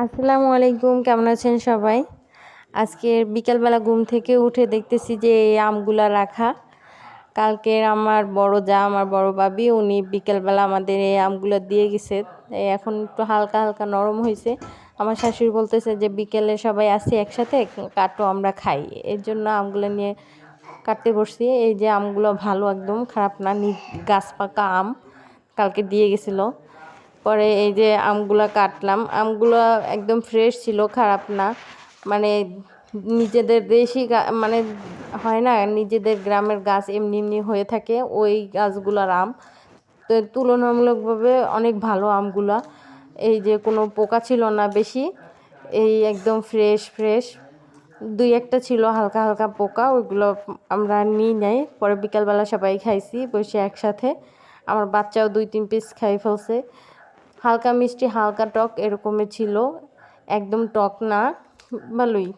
আসসালামু আলাইকুম, কেমন আছেন সবাই? আজকে বিকালবেলা ঘুম থেকে উঠে দেখতেছি যে এই আমগুলা রাখা। কালকের আমার বড় যা, আমার বড় ভাবি, উনি বিকেলবেলা আমাদের এই আমগুলো দিয়ে গেছে। এখন একটু হালকা হালকা নরম হয়েছে। আমার শাশুড়ি বলতেছে যে বিকেলে সবাই আসি একসাথে, কাটো আমরা খাই। এর জন্য আমগুলো নিয়ে কাটতে বসছি। এই যে আমগুলো ভালো, একদম খারাপ না, গাছ পাকা আম কালকে দিয়ে গেছিলো। পরে এই যে আমগুলো কাটলাম, আমগুলো একদম ফ্রেশ ছিল, খারাপ না। মানে নিজেদের দেশি মানে হয় না, নিজেদের গ্রামের গাছ এমনি এমনি হয়ে থাকে, ওই গাছগুলোর আম। তো তুলনামূলকভাবে অনেক ভালো আমগুলা। এই যে কোনো পোকা ছিল না বেশি, এই একদম ফ্রেশ ফ্রেশ। দুই একটা ছিল হালকা হালকা পোকা, ওইগুলো আমরা নিই নাই। পরে বিকালবেলা সবাই খাইছি বসে একসাথে। আমার বাচ্চাও 2-3 পিস খাই ফেলছে। হালকা মিষ্টি হালকা টক এরকমের ছিল, একদম টক না, ভালোই।